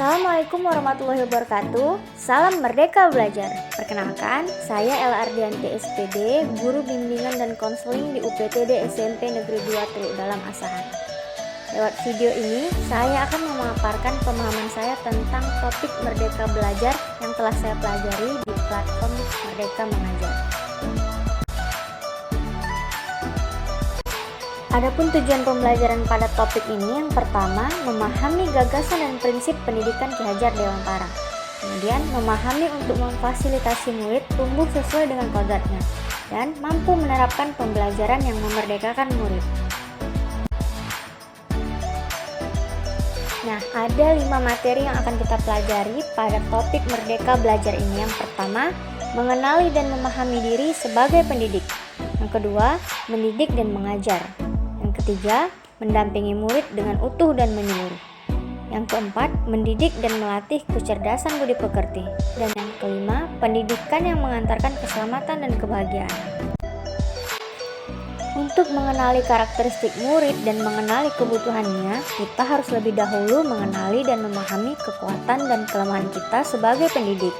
Assalamualaikum warahmatullahi wabarakatuh. Salam Merdeka Belajar. Perkenalkan, saya Ella Ardianti SPD, Guru Bimbingan dan Konseling di UPTD SMP Negeri 2 Teluk Dalam Asahan. Lewat video ini, saya akan memaparkan pemahaman saya tentang topik Merdeka Belajar yang telah saya pelajari di platform Merdeka Mengajar. Adapun tujuan pembelajaran pada topik ini, yang pertama, memahami gagasan dan prinsip pendidikan Ki Hajar Dewantara. Kemudian, memahami untuk memfasilitasi murid tumbuh sesuai dengan kodratnya dan mampu menerapkan pembelajaran yang memerdekakan murid. Nah, ada 5 materi yang akan kita pelajari pada topik Merdeka Belajar ini. Yang pertama, mengenali dan memahami diri sebagai pendidik. Yang kedua, mendidik dan mengajar. Yang ketiga, mendampingi murid dengan utuh dan menyeluruh. Yang keempat, mendidik dan melatih kecerdasan budi pekerti. Dan yang kelima, pendidikan yang mengantarkan keselamatan dan kebahagiaan. Untuk mengenali karakteristik murid dan mengenali kebutuhannya, kita harus lebih dahulu mengenali dan memahami kekuatan dan kelemahan kita sebagai pendidik.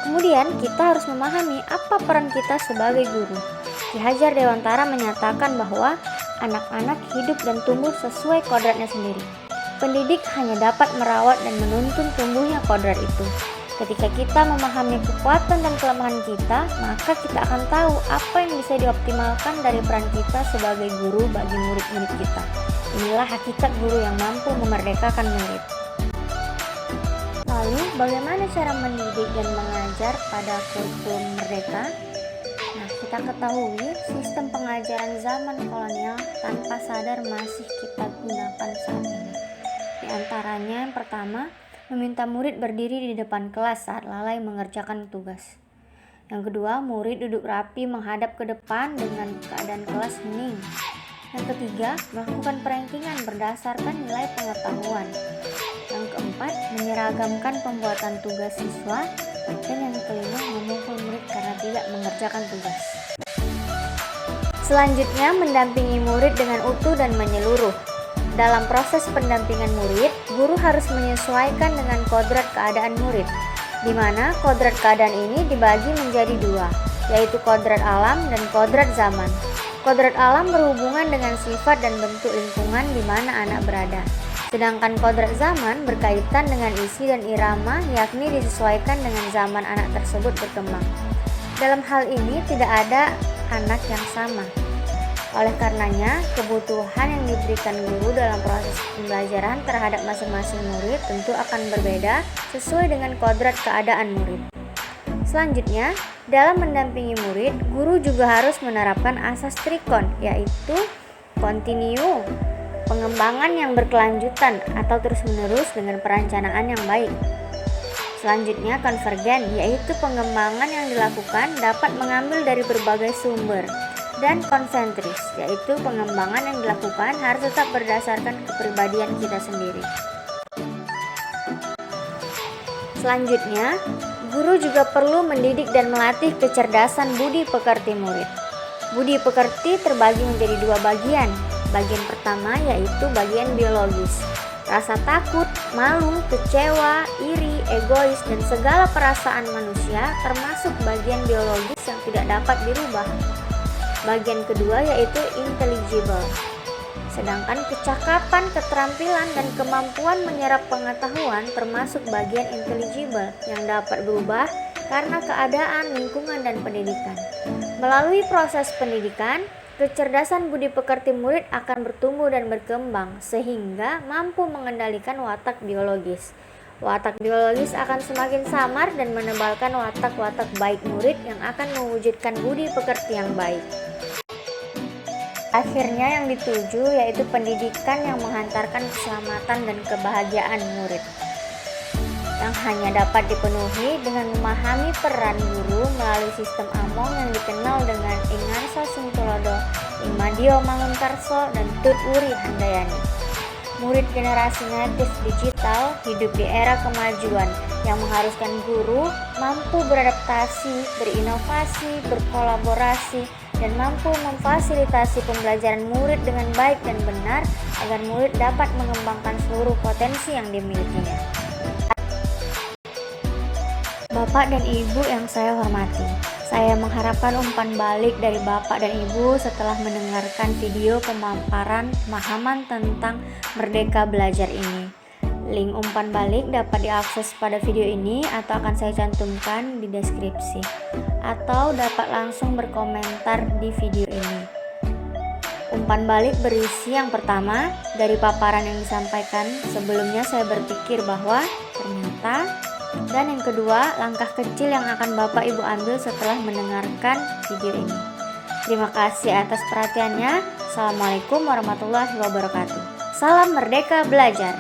Kemudian, kita harus memahami apa peran kita sebagai guru. Ki Hajar Dewantara menyatakan bahwa anak-anak hidup dan tumbuh sesuai kodratnya sendiri. Pendidik hanya dapat merawat dan menuntun tumbuhnya kodrat itu. Ketika kita memahami kekuatan dan kelemahan kita, maka kita akan tahu apa yang bisa dioptimalkan dari peran kita sebagai guru bagi murid-murid kita. Inilah hakikat guru yang mampu memerdekakan murid. Lalu, bagaimana cara mendidik dan mengajar pada kurikulum merdeka? Nah, kita ketahui sistem pengajaran zaman kolonial tanpa sadar masih kita gunakan saat ini. Di antaranya yang pertama, meminta murid berdiri di depan kelas saat lalai mengerjakan tugas. Yang kedua, murid duduk rapi menghadap ke depan dengan keadaan kelas hening. Yang ketiga, melakukan perankingan berdasarkan nilai pengetahuan. Yang keempat, menyeragamkan pembuatan tugas siswa. Dan yang kelima, memukul murid karena tidak mengerjakan tugas. Selanjutnya, mendampingi murid dengan utuh dan menyeluruh. Dalam proses pendampingan murid, guru harus menyesuaikan dengan kodrat keadaan murid, di mana kodrat keadaan ini dibagi menjadi dua, yaitu kodrat alam dan kodrat zaman. Kodrat alam berhubungan dengan sifat dan bentuk lingkungan di mana anak berada. Sedangkan kodrat zaman berkaitan dengan isi dan irama, yakni disesuaikan dengan zaman anak tersebut berkembang. Dalam hal ini tidak ada anak yang sama. Oleh karenanya, kebutuhan yang diberikan guru dalam proses pembelajaran terhadap masing-masing murid tentu akan berbeda sesuai dengan kodrat keadaan murid. Selanjutnya, dalam mendampingi murid, guru juga harus menerapkan asas trikon, yaitu kontinu, pengembangan yang berkelanjutan atau terus-menerus dengan perencanaan yang baik. Selanjutnya, konvergen, yaitu pengembangan yang dilakukan dapat mengambil dari berbagai sumber. Dan konsentris, yaitu pengembangan yang dilakukan harus tetap berdasarkan kepribadian kita sendiri. Selanjutnya, guru juga perlu mendidik dan melatih kecerdasan budi pekerti murid. Budi pekerti terbagi menjadi dua bagian. Bagian pertama yaitu bagian biologis. Rasa takut, malu, kecewa, iri, egois, dan segala perasaan manusia termasuk bagian biologis yang tidak dapat dirubah. Bagian kedua yaitu intelligible. Sedangkan kecakapan, keterampilan, dan kemampuan menyerap pengetahuan termasuk bagian intelligible yang dapat berubah karena keadaan, lingkungan, dan pendidikan. Melalui proses pendidikan, kecerdasan budi pekerti murid akan bertumbuh dan berkembang sehingga mampu mengendalikan watak biologis. Watak biologis akan semakin samar dan menebalkan watak-watak baik murid yang akan mewujudkan budi pekerti yang baik. Akhirnya yang dituju yaitu pendidikan yang menghantarkan keselamatan dan kebahagiaan murid, yang hanya dapat dipenuhi dengan memahami peran guru melalui sistem Among yang dikenal dengan Ingarso Sungtulodo, Imadio Mangunkarso, dan Tut Wuri Handayani. Murid generasi native digital hidup di era kemajuan yang mengharuskan guru mampu beradaptasi, berinovasi, berkolaborasi, dan mampu memfasilitasi pembelajaran murid dengan baik dan benar agar murid dapat mengembangkan seluruh potensi yang dimilikinya. Bapak dan Ibu yang saya hormati, saya mengharapkan umpan balik dari Bapak dan Ibu setelah mendengarkan video pemaparan pemahaman tentang Merdeka Belajar ini. Link umpan balik dapat diakses pada video ini atau akan saya cantumkan di deskripsi, atau dapat langsung berkomentar di video ini. Umpan balik berisi yang pertama, dari paparan yang disampaikan sebelumnya saya berpikir bahwa ternyata. Dan yang kedua, langkah kecil yang akan Bapak Ibu ambil setelah mendengarkan video ini. Terima kasih atas perhatiannya. Assalamualaikum warahmatullahi wabarakatuh. Salam Merdeka Belajar.